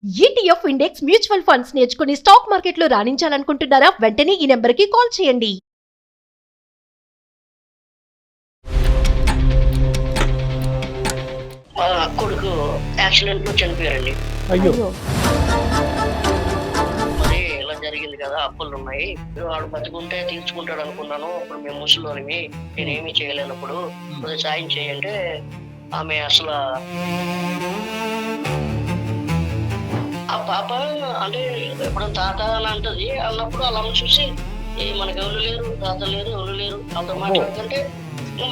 ETF index mutual funds నేర్చుకుని stock మార్కెట్లో రాణించాలనుకుంటున్నారా? వెంటనే ఈ నెంబర్కి కాల్ చేయండి. మా కొడుకు యాక్సిడెంట్ లో చనిపోయారండి. అయ్యో మరి ఇలా జరిగింది కదా, అప్పులు ఉన్నాయి, వాడు బతుకుంటే తీర్చుకుంటాడు అనుకున్నాను. ఇప్పుడు మేము ముసలోనివి, నేనేమి చేయలేనప్పుడు కొద్దిగా సాయం చేయంటే ఆమె అసలు ఆ పాప అంటే ఎప్పుడు తాత అని అంటది. అన్నప్పుడు అలా చూసి మనకి ఎవరు లేరు, తాత లేరు, ఎవరు లేరు, వాళ్ళతో మాట్లాడుతుంటే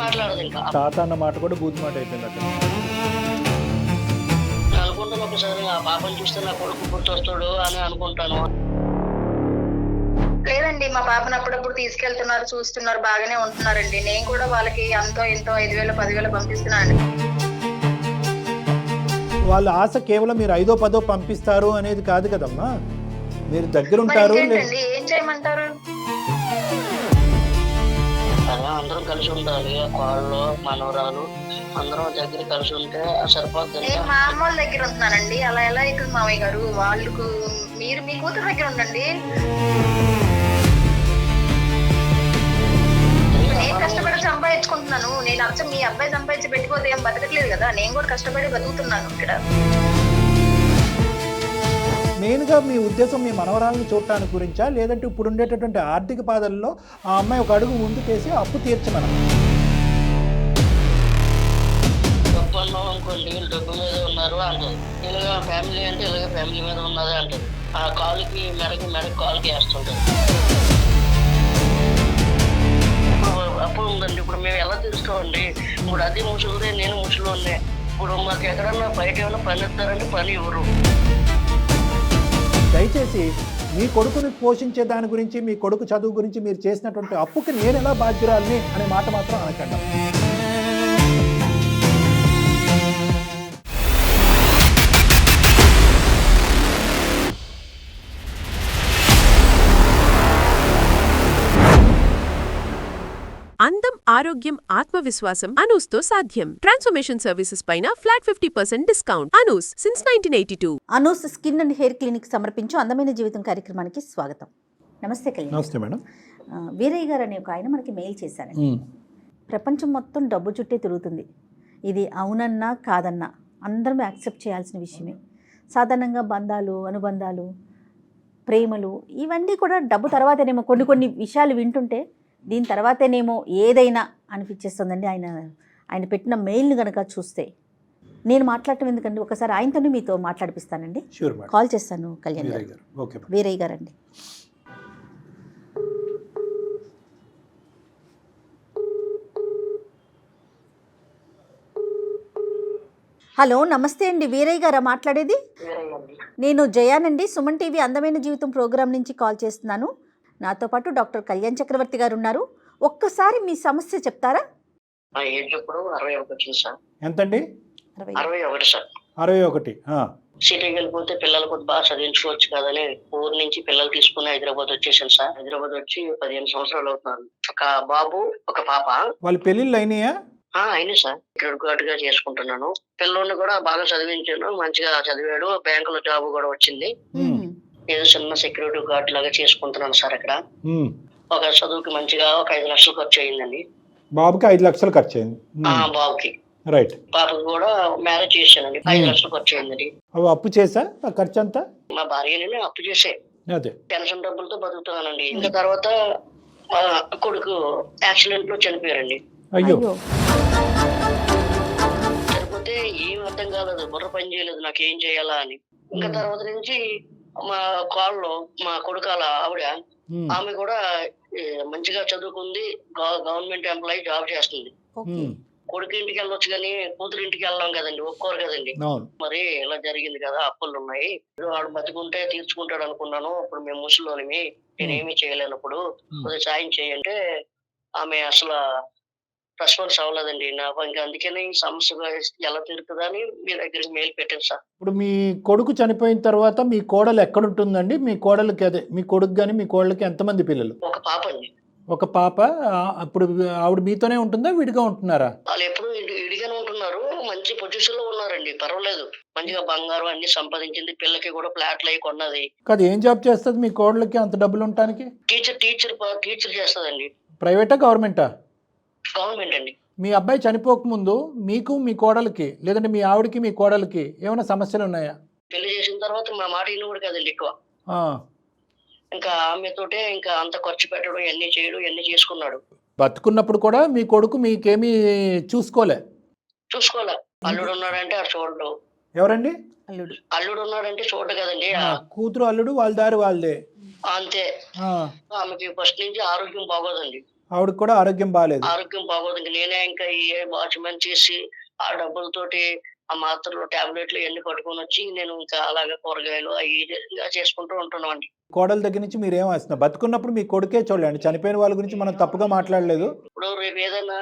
మాట్లాడదు. ఇంకా తాత అన్న మాట కూడా బూత్ మాట అయిపోయింది అక్కడ. అనుకుంటాను ఒకసారి ఆ పాపను చూస్తే నా కొడుకు గుర్తొస్తాడు అని అనుకుంటాను. లేదండి, మా పాపను అప్పుడప్పుడు తీసుకెళ్తున్నారు, చూస్తున్నారు, బాగానే ఉంటున్నారండి. నేను కూడా వాళ్ళకి ఎంతో 5,000 10,000 పంపిస్తున్నాను. వాళ్ళ ఆశ కేవలం మీరు 5దో 10దో పంపిస్తారు అనేది కాదు కదమ్మా, మీరు దగ్గర ఉంటారు. ఏం చేయమంటారు? అలా అందరం కలిసి ఉండాలి. వాళ్ళు మనవరాలు అందరం దగ్గర కలిసి ఉంటే సరిపోతుంది. నేను మా అమ్మ వాళ్ళ దగ్గర ఉంటున్నానండి. అలా ఎలా అవుతుంది మామయ్య గారు? వాళ్ళకు మీరు మీ కూతురు దగ్గర ఉండండి. నేను కష్టపడి సంపాదించుకుంటున్నాను. నేను అచ్చం మీ అబ్బాయి సంపాదించి పెట్టుకోతే ఏం బతకట్లేదు కదా, నేను కూడా కష్టపడి బతుకుతున్నాను ఇక్కడ. మెయిన్గా మీ ఉద్దేశం మీ మనవరాలను చూడటానికి గురించా, లేదంటే ఇప్పుడు ఉండేటటువంటి ఆర్థిక బాధల్లో ఆ అమ్మాయి ఒక అడుగు ముందుకేసి అప్పు తీర్చమన? డబ్బు అన్నాం అనుకోండి, వీళ్ళు డబ్బు మీద ఉన్నారు అంటారు. ఇలాగ ఫ్యామిలీ అంటే ఇలాగ ఫ్యామిలీ మీద ఉన్నదే అంటారు. ఆ కాలుకి మెడకి కాలుకి వేస్తుంటారు. అప్పుడు ఉందండి. ఇప్పుడు మేము ఎలా తెలుసుకోండి? ఇప్పుడు అది ముసలిదే, నేను ముసలినే. ఇప్పుడు మాకు ఎక్కడన్నా బయట ఏమైనా పని ఇస్తారంటే పని ఇవ్వరు. దయచేసి మీ కొడుకుని పోషించే దాని గురించి, మీ కొడుకు చదువు గురించి మీరు చేసినటువంటి అప్పుకి నేను ఎలా బాధ్యురాలని అనే మాట మాత్రం అనకండి. అందం, ఆరోగ్యం, ఆత్మవిశ్వాసం అనూస్తో సాధ్యం. ట్రాన్స్ఫర్మేషన్ సర్వీసెస్ పైన flat 50% discount. Anoos since 1982. Anoos skin and hair clinic సమర్పించు అందమైన జీవితం కార్యక్రమానికి స్వాగతం. నమస్తే కళ్యాణ్. నమస్తే మేడం. వీరయ్య గారు అనే ఒక ఆయన మనకి మెయిల్ చేశారండి. ప్రపంచం మొత్తం డబ్బు చుట్టే తిరుగుతుంది. ఇది అవునన్నా కాదన్నా అందరం యాక్సెప్ట్ చేయాల్సిన విషయమే. సాధారణంగా బంధాలు, అనుబంధాలు, ప్రేమలు ఇవన్నీ కూడా డబ్బు తర్వాతనేమో కొన్ని విషయాలు వింటుంటే దీని తర్వాతనేమో ఏదైనా అనిపించేస్తుందండి. ఆయన పెట్టిన మెయిల్ని కనుక చూస్తే నేను మాట్లాడటం ఎందుకండి, ఒకసారి ఆయనతోనే మీతో మాట్లాడిపిస్తానండి. కాల్ చేస్తాను కళ్యాణ్ గారు. వీరయ్య గారు అండి. హలో, నమస్తే అండి. వీరయ్య గారా మాట్లాడేది? నేను జయానండి, సుమన్ టీవీ అందమైన జీవితం ప్రోగ్రాం నుంచి కాల్ చేస్తున్నాను. నాతో పాటు డాక్టర్ కళ్యాణ్ చక్రవర్తి గారు ఉన్నారు. ఒక్కసారి మీ సమస్య చెప్తారా? ఎంతండి? 61 సార్. 61. సిటీకి వెళ్ళిపోతే పిల్లలు కొద్ది బాగా చదివించుకోవచ్చు కదని ఊరు నుంచి పిల్లలు తీసుకుని హైదరాబాద్ వచ్చేసాను సార్. హైదరాబాద్ వచ్చి 15 సంవత్సరాలు అవుతున్నారు. ఒక బాబు, ఒక పాప. వాళ్ళ పెళ్ళిళ్ళు అయినాయా? అయినా సార్. క్రెడిట్ కార్డ్ గా చేసుకుంటున్నాను. పిల్లోని కూడా బాగా చదివించాను, మంచిగా చదివాడు. బ్యాంకులో జాబ్ కూడా వచ్చింది. ఏదో చిన్న సెక్యూరిటీ గార్డ్ లాగా చేసుకుంటున్నాను సార్ అక్కడ. ఒక చదువుకి మంచిగా ఒక 5 లక్షలు ఖర్చు అయిందండి. బాబుకి 5 లక్షలు ఖర్చు అయింది. బాబుకి. రైట్. పాపకి కూడా మ్యారేజ్ చేశానండి. 5 లక్షలు ఖర్చు అయిందండి. అప్పు చేసా? ఆ ఖర్చు అంతా మా భార్యని అప్పు చేసే పెన్షన్ డబ్బులతో బతుకుతున్నానండి. ఇంకా తర్వాత మా కొడుకు యాక్సిడెంట్ లో చనిపోయారండి. అయ్యో. చనిపోతే ఏం అర్థం కాలేదు, బుర్ర పని చేయలేదు నాకేం చేయాలా అని. ఇంకా తర్వాత నుంచి మా కాల్లో మా కొడుకాల ఆవిడ, ఆమె కూడా మంచిగా చదువుకుంది, గవర్నమెంట్ ఎంప్లాయీ జాబ్ చేస్తుంది. కొడుకు ఇంటికి వెళ్ళొచ్చు కానీ కూతురు ఇంటికి వెళ్ళాం కదండి, ఒప్పుకోరు కదండి. మరి ఇలా జరిగింది కదా, అప్పులు ఉన్నాయి, వాడు బతుకుంటే తీర్చుకుంటాడు అనుకున్నాను. ఇప్పుడు మేము ముసలోనివి, నేనేమి చేయలేనప్పుడు కొద్దిగా సాయం చేయంటే ఆమె అసలు రెస్పాన్స్ అవ్వలేదండి. ఇంకా అందుకని ఈ సమస్య ఎలా తీరుతుందా అని మీ దగ్గరికి మెయిల్ పెట్టాను సార్. ఇప్పుడు మీ కొడుకు చనిపోయిన తర్వాత మీ కోడలు ఎక్కడుంటుందండి? మీ కోడలికి అదే మీ కొడుకు కానీ మీ కోడలికి ఎంతమంది పిల్లలు? ఒక పాప అండి. ఒక పాప. ఇప్పుడు ఆవిడ మీతోనే ఉంటుందా, విడిగా ఉంటున్నారా? వాళ్ళు ఎప్పుడు విడిగానే ఉంటున్నారు. మంచి పొజిషన్ లో ఉన్నారండి, పర్వాలేదు. మంచిగా బంగారం అన్ని సంపాదించింది, పిల్లకి కూడా ఫ్లాట్లు అయి కొన్నది. కాదు, ఏం జాబ్ చేస్తుంది మీ కోడలికి అంత డబ్బులు ఉండటానికి? టీచర్ చేస్తదండి. ప్రైవేటా గవర్నమెంటా? గవర్నమెంట్ అండి. మీ అబ్బాయి చనిపోకముందు మీకు మీ కోడలికి లేదంటే మీ ఆవిడకి మీ కోడలికి ఏమైనా సమస్యలు ఉన్నాయా? పెళ్లి చేసిన తర్వాత మా మాట ఇన్ని కూడా కదండి ఎక్కువ. ఆ, ఇంకా ఆమెతోటే ఇంకా అంత ఖర్చు పెట్టడం, ఇవన్నీ చేయడం, ఇవన్నీ చేసుకున్నాడు. బతుకున్నప్పుడు కూడా మీ కొడుకు మీకేమీ చూసుకోలే? చూసుకోలే. అల్లుడు ఉన్నాడంటే అది చూడడు. ఎవరండి? అల్లుడు. అల్లుడు ఉన్నాడంటే చూడడు కదండి. కూతురు అల్లుడు వాళ్ళ దారి వాళ్ళదే. అంతే. ఆ, ఆమెకి ఫస్ట్ నుంచి ఆరోగ్యం బాగోదండి. ఆవిడకి కూడా ఆరోగ్యం బాగాలేదు. ఆరోగ్యం బాగోదు. ఇంక నేనే ఇంకా ఈ వాచ్మెన్ చేసి ఆ డబ్బులతోటి ఆ మాత్రలు, టాబ్లెట్లు ఇవన్నీ పట్టుకొని వచ్చి నేను ఇంకా అలాగే కూరగాయలు అవి ఇలా చేసుకుంటూ ఉంటున్నాం అండి. కోడల దగ్గర నుంచి మీరు ఏం వస్తున్నారు? బతుకున్నప్పుడు మీ కొడుకే చూడండి, చనిపోయిన వాళ్ళ గురించి మనం తప్పుగా మాట్లాడలేదు. ఇప్పుడు రేపు ఏదైనా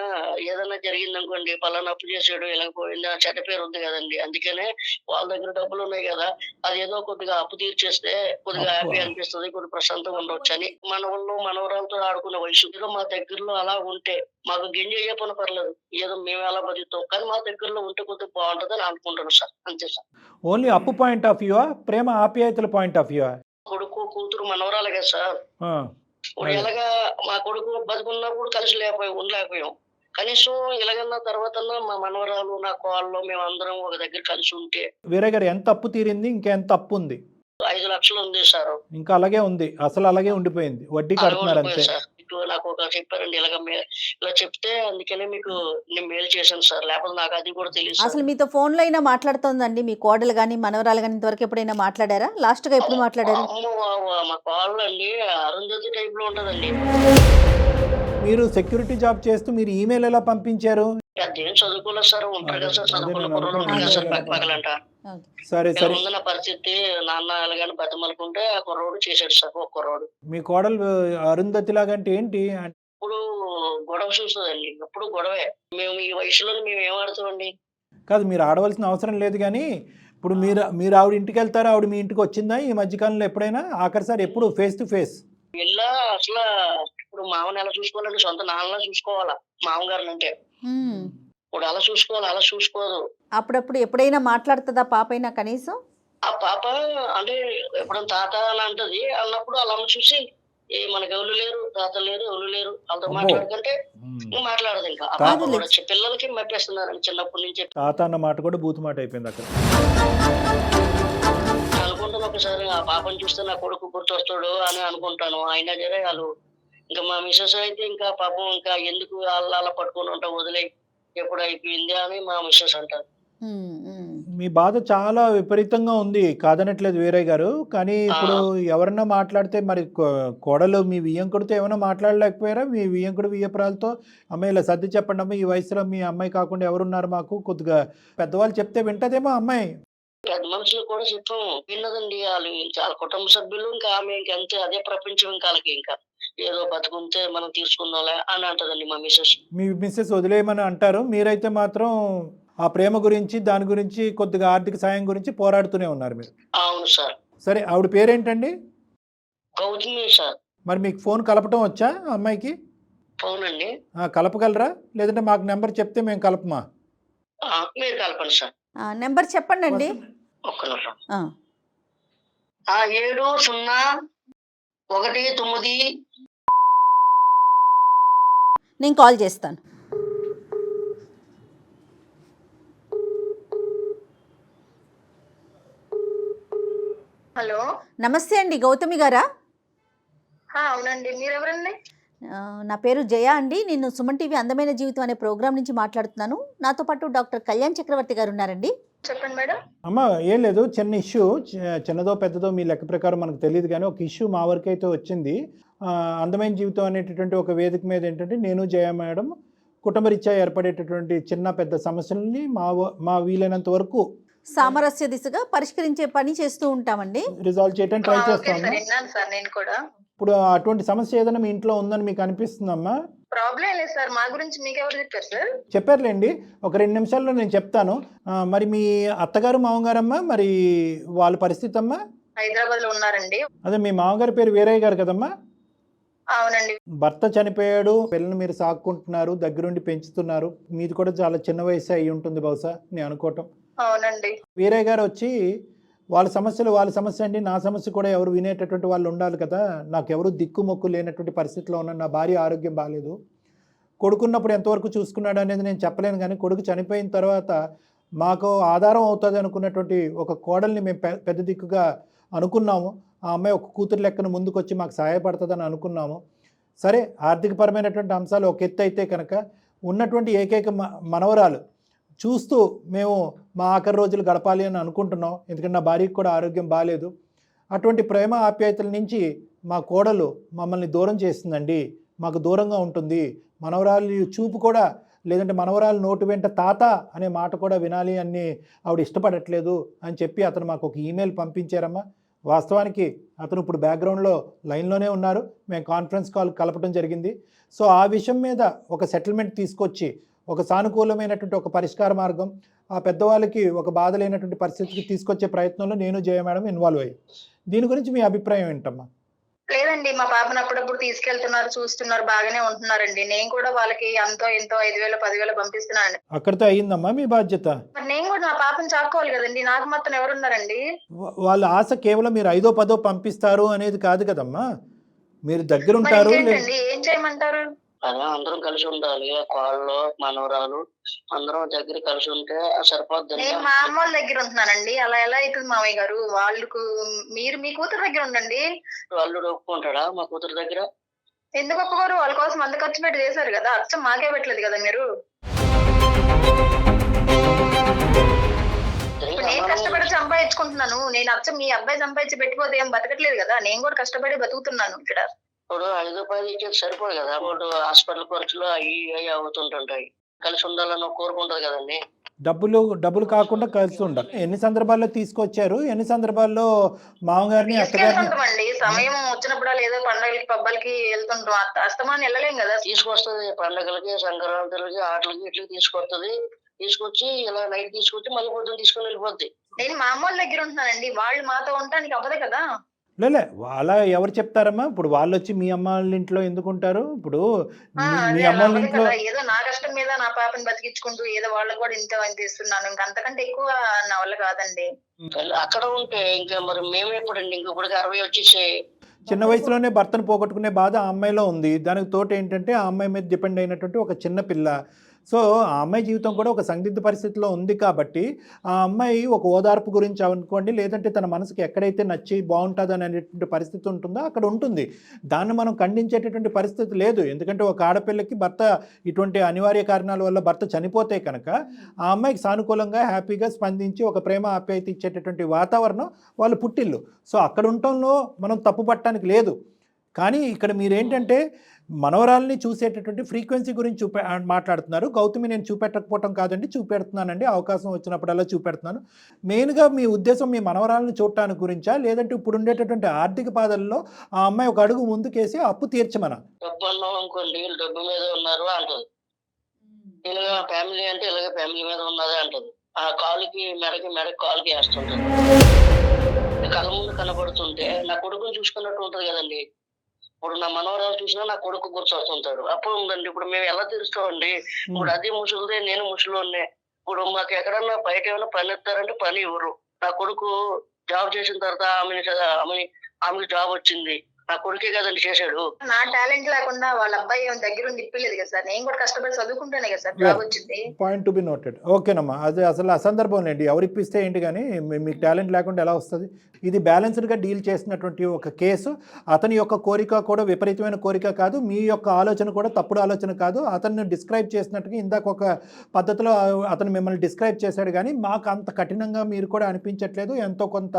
జరిగింది అనుకోండి, పలానా అప్పు చేసాడు, ఇలా పోయింది, ఆ చెడ్డ పేరు ఉంది కదండి. అందుకనే వాళ్ళ దగ్గర డబ్బులు ఉన్నాయి కదా, అదేదో కొద్దిగా అప్పు తీర్చేస్తే కొద్దిగా హ్యాపీ అనిపిస్తుంది, కొద్దిగా ప్రశాంతంగా ఉండొచ్చు అని. మనవళ్ళు మనవరాలతో ఆడుకునే వయసు ఏదో మా దగ్గరలో అలా ఉంటే మాకు గింజ చెప్పని పర్లేదు, ఏదో మేము ఎలా బతుకుతాం, కానీ మా దగ్గరలో ఉంటే కొద్దిగా బాగుంటుంది అని అనుకుంటాను సార్. అంతే సార్. ఓన్లీ అప్పు పాయింట్ ఆఫ్ వ్యూవా, ప్రేమ ఆప్యాయతల పాయింట్ ఆఫ్ వ్యూవా? కొడుకు కూతురు మనవరాలు కదా సార్. ఇప్పుడు ఎలాగా మా కొడుకు బతుకున్నప్పుడు కలిసి ఉండలేకపోయాం, కనీసం ఇలాగన్నా తర్వాత మా మనవరాలు నా కోళ్ళు మేము అందరం ఒక దగ్గర కలిసి ఉంటే. వేరే గారు ఎంత అప్పు తీరింది, ఇంకెంత అప్పు ఉంది? 5 లక్షలు ఉంది సార్. ఇంకా అలాగే ఉంది, అసలు అలాగే ఉండిపోయింది, వడ్డీ కడుతున్నారు అంతే. నాకు ఒక చెప్పారండి ఇలా చెప్తే అందుకనే మీకు నేను మెయిల్ చేశాను సార్, లేకపోతే నాకు అది కూడా తెలియదు. అసలు మీతో ఫోన్లో అయినా మాట్లాడుతోందండి మీ కోడలు కానీ మనవరాలు కానీ? ఇంతవరకు ఎప్పుడైనా మాట్లాడారా? లాస్ట్గా ఎప్పుడు మాట్లాడారు? మా కాళ్ళు అండి అరుంధతి టైప్ లో ఉంటదండి. మీరు సెక్యూరిటీ జాబ్ చేస్తూ మీరు ఈమెయిల్ ఎలా పంపించారు? అదేం చదువుకోలేదు సార్, ఉంటారు కదా సార్, చదువుకున్న కుర్రోళ్ళు ఉంటారు కదా సార్, పక్కలంట. సరే సరే. ముందు నా పరిస్థితి నాన్న ఎలాగని బతిమలుకుంటే ఆ కుర్రోడు చేశాడు సార్. ఒక కుర్రోడు. మీ కోడలు అరుంధతి లాగా అంటే ఏంటి? ఇప్పుడు గొడవ చూస్తుందండి, ఎప్పుడు గొడవే. మేము ఈ వయసులో మేము ఏమాడుతామండి? కాదు, మీరు ఆడవలసిన అవసరం లేదు, కానీ ఇప్పుడు మీరు ఆవిడ ఇంటికి వెళ్తారా? ఆవిడ మీ ఇంటికి వచ్చిందా ఈ మధ్యకాలంలో ఎప్పుడైనా? ఆఖరిసారి ఎప్పుడు ఫేస్ టు ఫేస్? ఇలా అసలు ఇప్పుడు మామని ఎలా చూసుకోవాలంటే సొంత నాన్నలా చూసుకోవాలా మామగారిని అంటే. ఇప్పుడు అలా చూసుకోవాలి, అలా చూసుకోదు. అప్పుడప్పుడు ఎప్పుడైనా మాట్లాడుతుందా పాప అయినా కనీసం? ఆ పాప అంటే ఎప్పుడైనా తాత అని అంటది, అన్నప్పుడు అలా చూసి మనకి ఎవరు లేరు, తాత లేరు, ఎవరు లేరు, వాళ్ళతో మాట్లాడుకుంటే మాట్లాడదు. ఇంకా ఆ పాప కూడా పిల్లలకి మెప్పేస్తున్నారు చిన్నప్పటి నుంచి. తాత అన్న మాట కూడా బూతు మాట అయిపోయింది అక్కడ. అనుకుంటాను ఒకసారి ఆ పాపను చూస్తే నా కొడుకు గుర్తొస్తాడు అని అనుకుంటాను. అయినా సరే వాళ్ళు ఇంకా మా మిస్సెస్ అయితే ఇంకా పాపం ఇంకా ఎందుకు అలా పట్టుకొని ఉంటాం, వదిలే ఎప్పుడు అయిపోయింది అని మా మిస్సెస్ అంటారు. మీ బాధ చాలా విపరీతంగా ఉంది, కాదనట్లేదు వీరయ్య గారు. కానీ ఇప్పుడు ఎవరన్నా మాట్లాడితే మరి కోడలు మీ వియ్యంకుడితో ఏమైనా మాట్లాడలేకపోయారా? మీ వియ్యంకుడు వియ్యపురాలతో అమ్మాయి ఇలా సర్ది చెప్పండి అమ్మ, ఈ వయసులో మీ అమ్మాయి కాకుండా ఎవరున్నారు మాకు, కొద్దిగా పెద్దవాళ్ళు చెప్తే వింటదేమో అమ్మాయి. పెద్ద మనుషులు కూడా చెప్పాం, విన్నదండి. వాళ్ళు చాలా కుటుంబ సభ్యులు ఇంకా ఆమె ఇంకంతే, అదే ప్రపంచం. ఇంకా వాళ్ళకి ఇంకా ఏదో బతుకుంటే మనం తీసుకుందాంలే అని అంటదండి మా మిస్సెస్. మీ మిస్సెస్ వదిలేయమని అంటారు, మీరైతే మాత్రం ఆ ప్రేమ గురించి దాని గురించి కొద్దిగా ఆర్థిక సాయం గురించి పోరాడుతూనే ఉన్నారు మీరు. అవును సార్. సరే, ఆవిడ పేరేంటండి? గౌతమి సార్. మరి మీకు ఫోన్ కలపటం వచ్చా అమ్మాయికి? అవునండి. కలపగలరా? లేదంటే మాకు నెంబర్ చెప్తే మేము కలపమా? మీరు కలపండి సార్. నెంబర్ చెప్పండి అండి. ఒక్క నిమిషం. 7019. నేను కాల్ చేస్తాను. హలో, నమస్తే అండి, గౌతమి గారా? అవునండి, మీరెవరండి? నా పేరు జయ అండి. నేను సుమన్ టీవీ అందమైన జీవితం అనే ప్రోగ్రామ్ నుంచి మాట్లాడుతున్నాను. నాతో పాటు డాక్టర్ కళ్యాణ్ చక్రవర్తి గారు ఉన్నారండి. చెప్పండి మేడం. అమ్మ, ఏం లేదు, చిన్న ఇష్యూ, చిన్నదో పెద్దదో మీ లెక్క ప్రకారం మనకు తెలియదు, కానీ ఒక ఇష్యూ మా వరకు అయితే వచ్చింది. అందమైన జీవితం అనేటటువంటి ఒక వేదిక మీద ఏంటంటే నేను జయ మేడం కుటుంబరీత్యా ఏర్పడేటటువంటి చిన్న పెద్ద సమస్యలని మా వీలైనంత వరకు సామరస్య దిశగా పరిష్కరించే పని చేస్తూ ఉంటామండి. రిజాల్వ్ చేయడానికి ట్రై చేస్తాము. ఇప్పుడు అటువంటి సమస్య ఏదైనా మీ ఇంట్లో ఉందని మీకు అనిపిస్తుందమ్మా? ప్రాబ్లం లేదు సార్, మా గురించి మీకు ఎవరు చెప్పారు సార్? చెప్పారులేండి, ఒక 2 నిమిషాల్లో నేను చెప్తాను. మరి మీ అత్తగారు మామగారమ్మా, మరి వాళ్ళ పరిస్థితి అమ్మా? హైదరాబాద్ లో ఉన్నారండి. అదే మీ మామగారి పేరు వీరయ్య గారు కదమ్మా? అవునండి. భర్త చనిపోయాడు, పిల్లల్ని మీరు సాక్కుంటున్నారు, దగ్గరుండి పెంచుతున్నారు. మీది కూడా చాలా చిన్న వయసు అయి ఉంటుంది బహుశా నేను అనుకోవటం. అవునండి. వీరయ్య గారు వచ్చి వాళ్ళ సమస్యలు వాళ్ళ సమస్య అండి, నా సమస్య కూడా ఎవరు వినేటటువంటి వాళ్ళు ఉండాలి కదా, నాకెవరు దిక్కు మొక్కు లేనటువంటి పరిస్థితిలో ఉన్నాను, నా భార్య ఆరోగ్యం బాగాలేదు, కొడుకున్నప్పుడు ఎంతవరకు చూసుకున్నాడు అనేది నేను చెప్పలేను, కానీ కొడుకు చనిపోయిన తర్వాత మాకు ఆధారం అవుతుంది అనుకున్నటువంటి ఒక కోడల్ని మేము పెద్ద దిక్కుగా అనుకున్నాము. ఆ అమ్మాయి ఒక కూతురు లెక్కన ముందుకొచ్చి మాకు సహాయపడుతుందని అనుకున్నాము. సరే, ఆర్థికపరమైనటువంటి అంశాలు ఒక ఎత్తు అయితే కనుక ఉన్నటువంటి ఏకైక మనవరాలు చూస్తూ మేము మా ఆఖరి రోజులు గడపాలి అని అనుకుంటున్నాం. ఎందుకంటే నా భార్యకు కూడా ఆరోగ్యం బాగాలేదు. అటువంటి ప్రేమ ఆప్యాయతల నుంచి మా కోడలు మమ్మల్ని దూరం చేస్తుందండి, మాకు దూరంగా ఉంటుంది, మనవరాలు చూపు కూడా లేదంటే మనవరాలు నోటు వెంట తాత అనే మాట కూడా వినాలి అని ఆవిడ ఇష్టపడట్లేదు అని చెప్పి అతను మాకు ఒక ఈమెయిల్ పంపించారమ్మా. వాస్తవానికి అతను ఇప్పుడు బ్యాక్గ్రౌండ్లో లైన్లోనే ఉన్నారు, మేము కాన్ఫరెన్స్ కాల్ కలపడం జరిగింది. సో ఆ విషయం మీద ఒక సెటిల్మెంట్ తీసుకొచ్చి ఒక సానుకూలమైనటువంటి ఒక పరిష్కార మార్గం ఆ పెద్దవాళ్ళకి ఒక బాధ లేనటువంటి పరిస్థితికి తీసుకొచ్చే ప్రయత్నంలో నేను జయ మేడం ఇన్వాల్వ్ అయ్యాను. దీని గురించి మీ అభిప్రాయం ఏంటమ్మా? లేదండి, మా పాపను అప్పుడప్పుడు తీసుకెళ్తున్నారు, చూస్తున్నారు, బాగానే ఉంటున్నారండి. నేను కూడా వాళ్ళకి ఎంతో 5,000 10,000 పంపిస్తున్నానండి. అక్కడితో అయ్యిందమ్మా మీ బాధ్యత? మరి నేను కూడా నా పాపను చాక్కోవాలి కదండి, నాకు మాత్రం ఎవరున్నారండి? వాళ్ళ ఆశ కేవలం మీరు 5దో 10దో పంపిస్తారు అనేది కాదు కదమ్మా, మీరు దగ్గరుంటారు. ఏం చేయమంటారు? అదే అందరం కలిసి ఉండాలి, కాళ్ళు మనవరాలు అందరం దగ్గర కలిసి ఉంటే సరిపోద్ది. నేను మా అమ్మ వాళ్ళ దగ్గర ఉంటున్నానండి, అలా ఎలా అవుతుంది మామయ్య గారు? వాళ్ళకు మీరు మీ కూతురు దగ్గర ఉండండి. వాళ్ళు ఒప్పుకుంటాడా మా కూతురు దగ్గర? ఎందుకు ఒప్పుకోరు? వాళ్ళ కోసం అంత ఖర్చు పెట్టి చేశారు కదా, అచ్చం మాకే పెట్టలేదు కదా మీరు. నేను కష్టపడి సంపాదించుకుంటున్నాను, నేను అచ్చం మీ అబ్బాయి సంపాదించి పెట్టిపోతే ఏం బతకట్లేదు కదా, నేను కూడా కష్టపడి బతుకుతున్నాను ఇక్కడ. ఇప్పుడు 5 రూపాయలు ఇచ్చేది సరిపోదు కదా, ఇప్పుడు హాస్పిటల్ ఖర్చులు అవి అవుతుంటుంటాయి. కలిసి ఉండాలని కోరుకుంటది కదండి. డబ్బులు కాకుండా కలిసి ఉండాలి. ఎన్ని సందర్భాల్లో తీసుకొచ్చారు, ఎన్ని సందర్భాల్లో మామగారిని తీసుకెళ్తుంటామండి, సమయం వచ్చినప్పుడు ఏదో పండుగలకి పబ్బాలకి వెళ్తుంటాం, అస్తమాన్ని వెళ్ళలేం కదా. తీసుకొస్తుంది పండుగలకి, సంక్రాంతులకి, ఆటలకి ఇట్లకి తీసుకొస్తుంది. తీసుకొచ్చి ఇలా నైట్ తీసుకొచ్చి మళ్ళీ పొద్దున్న తీసుకొని వెళ్ళిపోద్ది. నేను మా అమ్మ వాళ్ళ దగ్గర ఉంటున్నానండి, వాళ్ళు మాతో ఉండడానికి అవ్వదు కదా. లేలే, అలా ఎవరు చెప్తారమ్మా? ఇప్పుడు వాళ్ళు వచ్చి మీ అమ్మ వాళ్ళ ఇంట్లో ఎందుకు ఉంటారు? ఇప్పుడు మీ అమ్మ వాళ్ళ ఇంట్లో ఏదో నా కష్టం మీద నా పాపని బతికించుకుంటూ ఏదో వాళ్ళకి కూడా ఇంత ఇస్తున్నాను, ఇంకా అంతకంటే ఎక్కువ నా వల్ల కాదండి. అక్కడ ఉంటే ఇంకా మరి మేము ఎప్పుడండి, ఇంకొకటికి 60 వచ్చేసి చిన్న వయసులోనే భర్తను పోగొట్టుకునే బాధ ఆ అమ్మాయిలో ఉంది. దానికి తోట ఏంటంటే ఆ అమ్మాయి మీద డిపెండ్ అయినటువంటి ఒక చిన్న పిల్ల. సో ఆ అమ్మాయి జీవితం కూడా ఒక సందిగ్ధ పరిస్థితిలో ఉంది కాబట్టి ఆ అమ్మాయి ఒక ఓదార్పు గురించి అనుకోండి, లేదంటే తన మనసుకి ఎక్కడైతే నచ్చి బాగుంటుంది అనేటువంటి పరిస్థితి ఉంటుందో అక్కడ ఉంటుంది. దాన్ని మనం ఖండించేటటువంటి పరిస్థితి లేదు. ఎందుకంటే ఒక ఆడపిల్లకి భర్త ఇటువంటి అనివార్య కారణాల వల్ల భర్త చనిపోతే కనుక ఆ అమ్మాయికి సానుకూలంగా హ్యాపీగా స్పందించి ఒక ప్రేమ ఆప్యాయత ఇచ్చేటటువంటి వాతావరణం వాళ్ళు పుట్టిల్లు. సో అక్కడ ఉండటంలో మనం తప్పు పట్టడానికి లేదు. కానీ ఇక్కడ మీరేంటంటే మనవరాల్ని చూసేటటువంటి ఫ్రీక్వెన్సీ గురించి మాట్లాడుతున్నారు. గౌతమి నేను చూపెట్టకపోవటం కాదండి, చూపెడుతున్నానండి, అవకాశం వచ్చినప్పుడల్లా చూపెడుతున్నాను. మెయిన్గా మీ ఉద్దేశం మీ మనవరాలను చూడటానికి గురించా, లేదంటే ఇప్పుడు ఉండేటటువంటి ఆర్థిక బాధల్లో ఆ అమ్మాయి ఒక అడుగు ముందుకేసి అప్పు తీర్చమనా? డబ్బు అన్నాం అనుకోండి, డబ్బు మీద ఉన్నారు అంటది. ఇలాగ ఫ్యామిలీ అంటే ఇలాగ ఫ్యామిలీ మీద ఉన్నదే అంటది. ఆ కాలుకి మెడకి కాలుకి వేస్తుంటది. కళ్ళ ముందు కనబడుతుంటే నా కొడుకుని చూసుకున్నట్టు ఉంటది కదండి. ఇప్పుడు నా మనవరాలు చూసినా నా కొడుకు గుర్తొస్తుంటాడు. అప్పుడు ఉందండి, ఇప్పుడు మేము ఎలా తీరుస్తామండి? ఇప్పుడు అది ముసలిదే, నేను ముసలినే. ఇప్పుడు మాకు ఎక్కడన్నా బయట ఏమైనా పని ఇస్తారంటే పని ఇవ్వరు. నా కొడుకు జాబ్ చేసిన తర్వాత ఆమెకి జాబ్ వచ్చింది, నా కొడుకే కదండి చేశాడు. నా టాలెంట్ లేకుండా వాళ్ళ అబ్బాయి దగ్గరుండి ఇప్పలేదు కదా సార్, నేను కూడా కష్టపడి చదువుకుంటేనే కదా సార్ జాబ్ వచ్చింది. Point to be noted. ఓకేనమ్మా, అది అసలు అసందర్భం లేండి. ఎవరు ఇప్పిస్తే ఏంటి, కానీ మీకు టాలెంట్ లేకుండా ఎలా వస్తుంది? ఇది బ్యాలెన్స్డ్గా డీల్ చేసినటువంటి ఒక కేసు. అతని యొక్క కోరిక కూడా విపరీతమైన కోరిక కాదు, మీ యొక్క ఆలోచన కూడా తప్పుడు ఆలోచన కాదు. అతన్ని డిస్క్రైబ్ చేసినట్టుగా ఇందాక ఒక పద్ధతిలో అతను మిమ్మల్ని డిస్క్రైబ్ చేశాడు, కానీ మాకు అంత కఠినంగా మీరు కూడా అనిపించట్లేదు. ఎంతో కొంత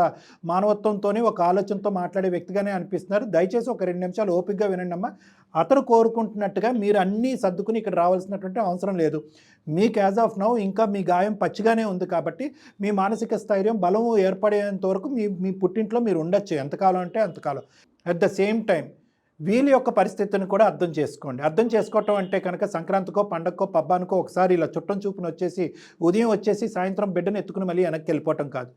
మానవత్వంతోనే ఒక ఆలోచనతో మాట్లాడే వ్యక్తిగానే అనిపిస్తున్నారు. దయచేసి ఒక 2 నిమిషాలు ఓపికగా వినండి అమ్మా. అతను కోరుకుంటున్నట్టుగా మీరు అన్నీ సర్దుకుని ఇక్కడ రావాల్సినటువంటి అవసరం లేదు. మీకు యాజ్ ఆఫ్ నౌ ఇంకా మీ గాయం పచ్చిగానే ఉంది కాబట్టి మీ మానసిక స్థైర్యం బలం ఏర్పడేంత వరకు మీ పుట్టింట్లో మీరు ఉండొచ్చు, ఎంతకాలం అంటే అంతకాలం. అట్ ద సేమ్ టైం వీళ్ళ యొక్క పరిస్థితిని కూడా అర్థం చేసుకోండి. అర్థం చేసుకోవటం అంటే కనుక సంక్రాంతికో పండగకో పబ్బానికో ఒకసారి ఇలా చుట్టం చూపుని వచ్చేసి ఉదయం వచ్చేసి సాయంత్రం బిడ్డను ఎత్తుకుని మళ్ళీ వెనక్కి వెళ్ళిపోవటం కాదు.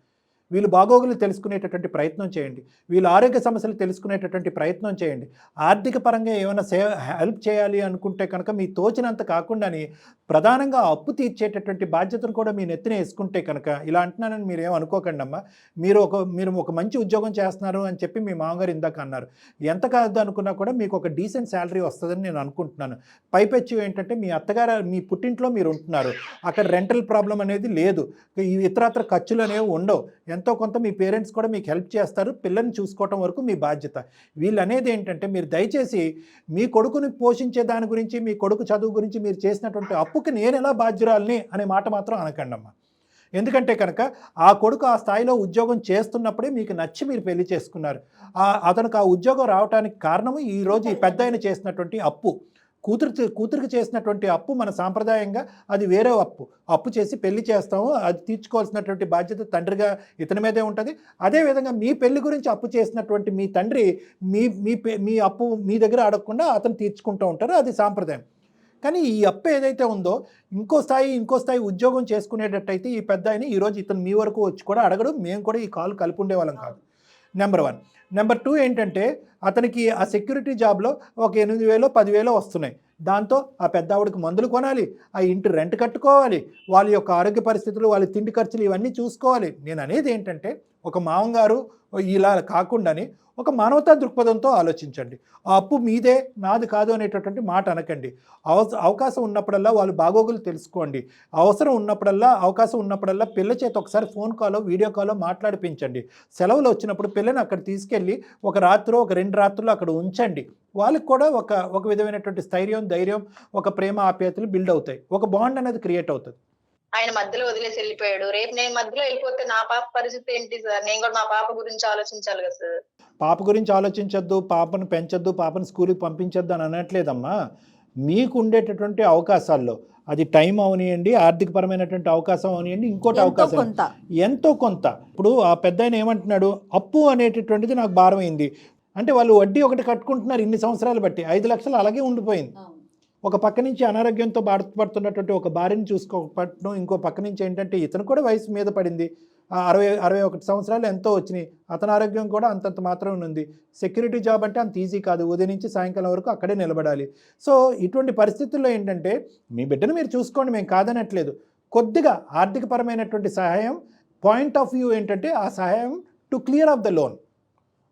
వీళ్ళు బాగోగులు తెలుసుకునేటటువంటి ప్రయత్నం చేయండి, వీళ్ళ ఆరోగ్య సమస్యలు తెలుసుకునేటటువంటి ప్రయత్నం చేయండి. ఆర్థిక పరంగా ఏమైనా హెల్ప్ చేయాలి అనుకుంటే కనుక మీ తోచినంత కాకుండాని ప్రధానంగా అప్పు తీర్చేటటువంటి బాధ్యతను కూడా మీ నెత్తిన వేసుకుంటే కనుక, ఇలా అంటున్నానని మీరు ఏమనుకోకండి అమ్మా, మీరు ఒక మంచి ఉద్యోగం చేస్తున్నారు అని చెప్పి మీ మామగారు ఇందాక అన్నారు. ఎంత కాదు అనుకున్నా కూడా మీకు ఒక డీసెంట్ శాలరీ వస్తుందని నేను అనుకుంటున్నాను. పైపెచ్చు ఏంటంటే మీ అత్తగారు మీ పుట్టింట్లో మీరు ఉంటున్నారు, అక్కడ రెంటల్ ప్రాబ్లం అనేది లేదు, ఇతరత్ర ఖర్చులు అనేవి ఉండవు, ఎంతో కొంత మీ పేరెంట్స్ కూడా మీకు హెల్ప్ చేస్తారు, పిల్లల్ని చూసుకోవటం వరకు మీ బాధ్యత. వీళ్ళు అనేది ఏంటంటే మీరు దయచేసి మీ కొడుకుని పోషించే దాని గురించి, మీ కొడుకు చదువు గురించి మీరు చేసినటువంటి అప్పుకి నేను ఎలా బాధ్యురాలని అనే మాట మాత్రం అనకండి అమ్మా. ఎందుకంటే కనుక ఆ కొడుకు ఆ స్థాయిలో ఉద్యోగం చేస్తున్నప్పుడే మీకు నచ్చి మీరు పెళ్లి చేసుకున్నారు. అతనికి ఆ ఉద్యోగం రావడానికి కారణము ఈరోజు ఈ పెద్ద ఆయన చేసినటువంటి అప్పు. కూతురికి చేసినటువంటి అప్పు మన సాంప్రదాయంగా అది వేరే అప్పు చేసి పెళ్లి చేస్తాము, అది తీర్చుకోవాల్సినటువంటి బాధ్యత తండ్రిగా ఇతని మీదే ఉంటుంది. అదేవిధంగా మీ పెళ్లి గురించి అప్పు చేసినటువంటి మీ తండ్రి మీ అప్పు మీ దగ్గర అడగకుండా అతను తీర్చుకుంటూ ఉంటారు, అది సాంప్రదాయం. కానీ ఈ అప్పు ఏదైతే ఉందో ఇంకో స్థాయి ఉద్యోగం చేసుకునేటట్టయితే ఈ పెద్ద ఆయన ఈరోజు ఇతను మీ వరకు వచ్చి కూడా అడగడు, మేము కూడా ఈ కాల్ కలిపి ఉండేవాళ్ళం కాదు. నెంబర్ 1. నెంబర్ 2 ఏంటంటే అతనికి ఆ సెక్యూరిటీ జాబ్లో ఒక 8,000 10,000 వస్తున్నాయి. దాంతో ఆ పెద్ద ఆవిడకి మందులు కొనాలి, ఆ ఇంటి రెంట్ కట్టుకోవాలి, వాళ్ళ యొక్క ఆరోగ్య పరిస్థితులు, వాళ్ళ తిండి ఖర్చులు ఇవన్నీ చూసుకోవాలి. నేను అనేది ఏంటంటే ఒక మామగారు ఇలా కాకుండాని ఒక మానవతా దృక్పథంతో ఆలోచించండి. ఆ అప్పు మీదే నాది కాదు అనేటటువంటి మాట అనకండి. అవకాశం ఉన్నప్పుడల్లా వాళ్ళు బాగోగులు తెలుసుకోండి. అవకాశం ఉన్నప్పుడల్లా పిల్ల చేత ఒకసారి ఫోన్ కాలో వీడియో కాలో మాట్లాడిపించండి. సెలవులు వచ్చినప్పుడు పిల్లని అక్కడ తీసుకెళ్ళి ఒక రాత్రో ఒక 2 రాత్రులు అక్కడ ఉంచండి. వాళ్ళకి కూడా ఒక విధమైనటువంటి స్థైర్యం, ధైర్యం, ఒక ప్రేమ ఆప్యాయతలు బిల్డ్ అవుతాయి, ఒక బాండ్ అనేది క్రియేట్ అవుతుంది. ఆయన మధ్యలో వదిలేసి వెళ్ళిపోయాడు, రేపు నేను మధ్యలో వెళ్ళిపోతే నా పాప పరిస్థితి ఏంటి సార్? నేను కూడా మా పాప గురించి ఆలోచించాలి కదా సార్. పాప గురించి ఆలోచించొద్దు, పాపను పెంచొద్దు, పాపను స్కూల్కి పంపించొద్దు అని అనట్లేదమ్మా. మీకు ఉండేటటువంటి అవకాశాల్లో అది టైం అవనియండి, ఆర్థికపరమైనటువంటి అవకాశం అవనియండి, ఇంకోటి అవకాశం ఎంతో కొంత. ఇప్పుడు ఆ పెద్ద ఆయన ఏమంటున్నాడు, అప్పు అనేటటువంటిది నాకు భారమైంది అంటే వాళ్ళు వడ్డీ ఒకటి కట్టుకుంటున్నారు ఇన్ని సంవత్సరాలు బట్టి, 5 లక్షలు అలాగే ఉండిపోయింది. ఒక పక్క నుంచి అనారోగ్యంతో బాధపడుతున్నటువంటి ఒక భార్యని చూసుకోకపోవడం, ఇంకో పక్క నుంచి ఏంటంటే ఇతను కూడా వయసు మీద పడింది, 61 సంవత్సరాలు ఎంతో వచ్చినాయి, అతని ఆరోగ్యం కూడా అంతంత మాత్రమే ఉంది. సెక్యూరిటీ జాబ్ అంటే అంత ఈజీ కాదు, ఉదయం నుంచి సాయంకాలం వరకు అక్కడే నిలబడాలి. సో ఇటువంటి పరిస్థితుల్లో ఏంటంటే మీ బిడ్డను మీరు చూసుకోండి, మేము కాదనట్లేదు. కొద్దిగా ఆర్థికపరమైనటువంటి సహాయం పాయింట్ ఆఫ్ వ్యూ ఏంటంటే ఆ సహాయం to clear of the loan,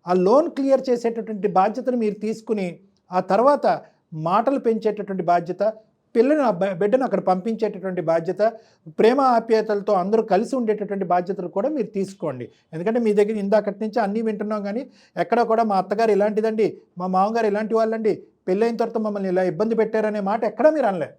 ఆ లోన్ క్లియర్ చేసేటటువంటి బాధ్యతను మీరు తీసుకుని ఆ తర్వాత మాటలు పెంచేటటువంటి బాధ్యత, బిడ్డను అక్కడ పంపించేటటువంటి బాధ్యత, ప్రేమ ఆప్యాయతలతో అందరూ కలిసి ఉండేటటువంటి బాధ్యతలు కూడా మీరు తీసుకోండి. ఎందుకంటే మీ దగ్గర ఇందాకటి నుంచి అన్నీ వింటున్నాం, కానీ ఎక్కడ కూడా మా అత్తగారు ఇలాంటిదండి, మా మామగారు ఇలాంటి వాళ్ళండి, పెళ్ళైన తర్వాత మమ్మల్ని ఇలా ఇబ్బంది పెట్టారనే మాట ఎక్కడా మీరు అనలే.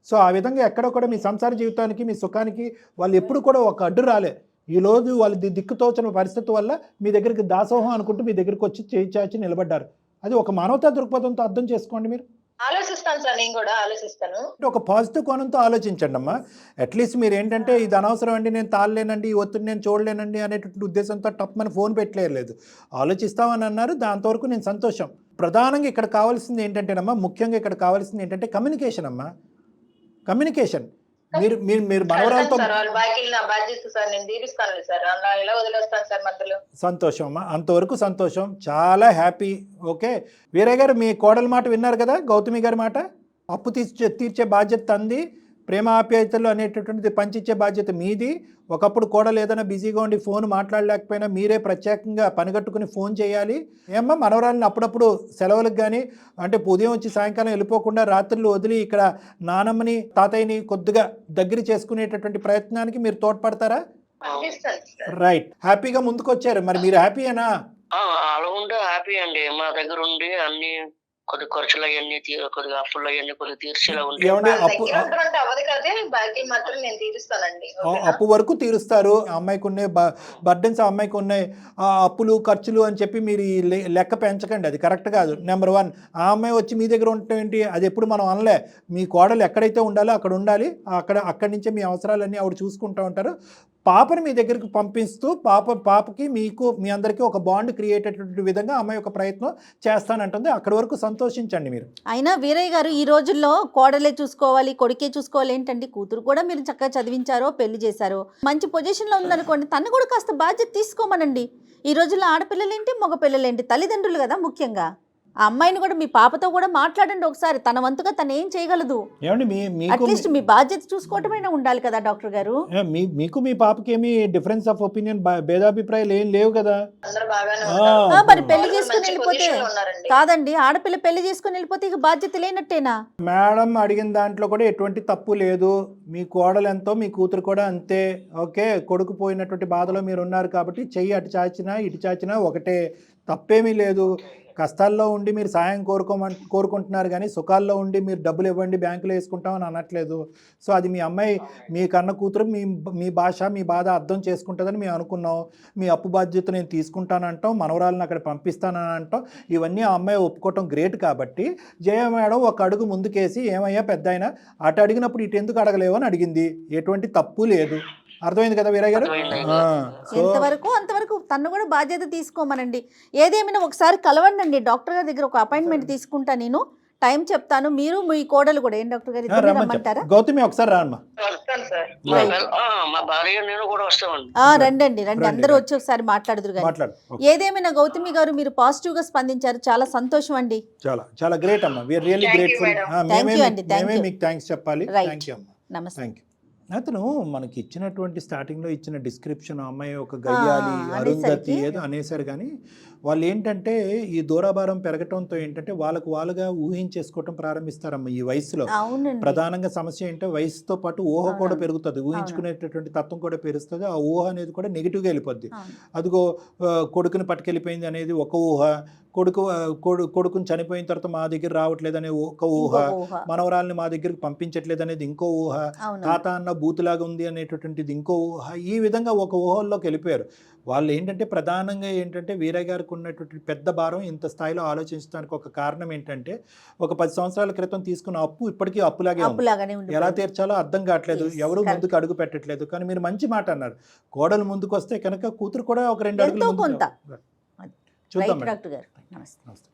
సో ఆ విధంగా ఎక్కడ కూడా మీ సంసార జీవితానికి, మీ సుఖానికి వాళ్ళు ఎప్పుడు కూడా ఒక అడ్డు రాలే. ఈరోజు వాళ్ళు దిక్కుతోచిన పరిస్థితి వల్ల మీ దగ్గరికి దాసోహం అనుకుంటూ మీ దగ్గరికి వచ్చి చేయి చాచి నిలబడ్డారు. అది ఒక మానవతా దృక్పథంతో అర్థం చేసుకోండి. మీరు ఆలోచిస్తాను సార్, నేను కూడా ఆలోచిస్తాను. ఒక పాజిటివ్ కోణంతో ఆలోచించండి అమ్మా. అట్లీస్ట్ మీరు ఏంటంటే ఇది అనవసరం అండి, నేను తాళలేనండి, ఈ ఒత్తిడి నేను చూడలేనండి అనేటువంటి ఉద్దేశంతో టప్మని ఫోన్ పెట్టలేదు, ఆలోచిస్తామని అన్నారు. దాంతవరకు నేను సంతోషం. ప్రధానంగా ఇక్కడ కావాల్సింది ఏంటంటేనమ్మా, ముఖ్యంగా ఇక్కడ కావాల్సింది ఏంటంటే కమ్యూనికేషన్ అమ్మా, కమ్యూనికేషన్. మీరు మనవరాలతో సంతోషం అమ్మా, అంతవరకు సంతోషం, చాలా హ్యాపీ. ఓకే వీరయ్య గారు, మీ కోడల మాట విన్నారు కదా, గౌతమి గారి మాట. అప్పు తీర్చే బాధ్యత తంది, ప్రేమ ఆప్యాయతలు అనేటటువంటిది పంచిచ్చే బాధ్యత మీది. ఒకప్పుడు కోడలు ఏదైనా బిజీగా ఉండి ఫోన్ మాట్లాడలేకపోయినా మీరే ప్రత్యేకంగా పనిగట్టుకుని ఫోన్ చేయాలి. ఏమ్మా మనవరాలని అప్పుడప్పుడు సెలవులకు కానీ అంటే ఉదయం వచ్చి సాయంకాలం వెళ్ళిపోకుండా రాత్రులు వదిలి ఇక్కడ నానమ్మని తాతయ్యని కొద్దిగా దగ్గర చేసుకునేటటువంటి ప్రయత్నానికి మీరు తోడ్పడతారా? రైట్, హ్యాపీగా ముందుకు వచ్చారు. మరి మీరు హ్యాపీయేనా? అలా ఉంటే హ్యాపీ అండి. మా దగ్గర ఉండి అన్ని కొద్ది ఖర్చులు అవన్నీ కొద్దిగా అప్పులు అవన్నీ కొద్దిగా తీర్చేలా ఉంటాయి. అప్పు వరకు తీరుస్తారు. అమ్మాయికి ఉన్నాయి బర్డెన్స్, అమ్మాయికి ఉన్నాయి అప్పులు ఖర్చులు అని చెప్పి మీరు లెక్క పెంచకండి, అది కరెక్ట్ కాదు. నెంబర్ 1, ఆ అమ్మాయి వచ్చి మీ దగ్గర ఉండటం ఏంటి, అది ఎప్పుడు మనం అనలే. మీ కోడలు ఎక్కడైతే ఉండాలో అక్కడ ఉండాలి, అక్కడి నుంచే మీ అవసరాలన్నీ ఆవిడ చూసుకుంటూ ఉంటారు. పాపని మీ దగ్గరికి పంపిస్తూ పాపకి మీకు మీ అందరికీ ఒక బాండ్ క్రియేట్ అయ్యేటువంటి విధంగా అమ్మాయి ఒక ప్రయత్నం చేస్తానంటుంది. అక్కడి వరకు సంతోషించండి మీరు. అయినా వీరయ్య గారు ఈ రోజుల్లో కోడలే చూసుకోవాలి, కొడుకే చూసుకోవాలి ఏంటండి? కూతురు కూడా మీరు చక్కగా చదివించారో, పెళ్లి చేశారో, మంచి పొజిషన్లో ఉందనుకోండి, తను కూడా కాస్త బాధ్యత తీసుకోమనండి. ఈ రోజుల్లో ఆడపిల్లలేంటి, మగ పిల్లలేంటి, తల్లిదండ్రులు కదా ముఖ్యంగా. ఆ అమ్మాయిని కూడా, మీ పాపతో కూడా మాట్లాడండి ఒకసారి. తన వంతుగా తను ఏం చేయగలదు, అట్లీస్ట్ మీ బాధ్యత చూసుకోవటమైనా ఉండాలి కదా డాక్టర్ గారు. మీకు మీ పాపకి ఏమి డిఫరెన్స్ ఆఫ్ ఒపీనియన్, భేదాభిప్రాయాలు ఏం లేవు కదా. మరి పెళ్లి చేసుకుని వెళ్ళిపోతే కాదండి, ఆడపిల్ల పెళ్లి చేసుకుని వెళ్ళిపోతే ఇక బాధ్యత లేనట్టేనా? మేడం అడిగిన దాంట్లో కూడా ఎటువంటి తప్పు లేదు. మీ కోడలు ఎంతో మీ కూతురు కూడా అంతే. ఓకే, కొడుకు పోయినటువంటి బాధలో మీరు ఉన్నారు కాబట్టి చెయ్యి అటు చాచినా ఇటు చాచినా ఒకటే, తప్పేమీ లేదు. కష్టాల్లో ఉండి మీరు సాయం కోరుకుంటున్నారు కానీ సుఖాల్లో ఉండి మీరు డబ్బులు ఇవ్వండి బ్యాంకులో వేసుకుంటామని అనట్లేదు. సో అది మీ అమ్మాయి, మీ కన్న కూతురు మీ భాష, మీ బాధ అర్థం చేసుకుంటుందని మేము అనుకున్నాం. మీ అప్పు బాధ్యత నేను తీసుకుంటానంటాం, మనవరాలను అక్కడ పంపిస్తానని అంటాం. ఇవన్నీ ఆ అమ్మాయి ఒప్పుకోవటం గ్రేట్. కాబట్టి జయ మేడం ఒక అడుగు ముందుకేసి, ఏమయ్యా పెద్ద అయినా అటు అడిగినప్పుడు ఇటు ఎందుకు అడగలేవు అని అడిగింది. ఎటువంటి తప్పు లేదు. అర్థమైంది కదా వీరయ్య గారు? ఎంతవరకు అంతవరకు తను కూడా బాధ్యత తీసుకోమనండి. ఏదేమైనా ఒకసారి కలవండి డాక్టర్ గారి దగ్గర, ఒక అపాయింట్మెంట్ తీసుకుంటా, నేను టైం చెప్తాను. మీరు మీ కోడలు కూడా ఏం డాక్టర్ గారు ఇద్దరు రమ్మంటారా? గౌతమి ఒకసారి రామ్మా. రండి అందరూ వచ్చి ఒకసారి మాట్లాడుదురు కానీ. ఏదేమైనా గౌతమి గారు మీరు పాజిటివ్ గా స్పందించారు, చాలా సంతోషం అండి. చాలా గ్రేట్ అమ్మా, వి ఆర్ రియల్లీ గ్రేట్ఫుల్. మేమే మీకు థాంక్స్ చెప్పాలి. థాంక్యూ అమ్మా. నమస్తే. అతను మనకి ఇచ్చినటువంటి స్టార్టింగ్లో ఇచ్చిన డిస్క్రిప్షన్, అమ్మాయి ఒక గయ్యాలి, అరుంధతి ఏదో అనేసారు. కానీ వాళ్ళు ఏంటంటే ఈ దూరాభారం పెరగటంతో ఏంటంటే వాళ్ళుగా ఊహించేసుకోవటం ప్రారంభిస్తారమ్మా ఈ వయసులో. ప్రధానంగా సమస్య ఏంటంటే వయసుతో పాటు ఊహ కూడా పెరుగుతుంది, ఊహించుకునేటటువంటి తత్వం కూడా పెరుగుతుంది. ఆ ఊహ అనేది కూడా నెగిటివ్గా వెళ్ళిపోద్ది. అదిగో కొడుకుని పట్టుకెళ్ళిపోయింది అనేది ఒక ఊహ, కొడుకుని చనిపోయిన తర్వాత మా దగ్గర రావట్లేదు అనే ఒక ఊహ, మనవరాల్ని మా దగ్గరికి పంపించట్లేదు అనేది ఇంకో ఊహ, తాత అన్న బూతులాగా ఉంది అనేటటువంటిది ఇంకో ఊహ. ఈ విధంగా ఒక ఊహల్లోకి వెళ్ళిపోయారు వాళ్ళు. ఏంటంటే ప్రధానంగా ఏంటంటే వీరయ్య గారికి ఉన్నటువంటి పెద్ద భారం ఇంత స్థాయిలో ఆలోచించడానికి ఒక కారణం ఏంటంటే, ఒక 10 సంవత్సరాల క్రితం తీసుకున్న అప్పు ఇప్పటికీ అప్పులాగే ఉంది. ఎలా తీర్చాలో అర్థం కావట్లేదు, ఎవరు ముందుకు అడుగు పెట్టట్లేదు. కానీ మీరు మంచి మాట అన్నారు, కోడలు ముందుకు వస్తే కనుక కూతురు కూడా ఒక 2 అడుగులు చూద్దాం. డాక్టర్ గారు నమస్తే.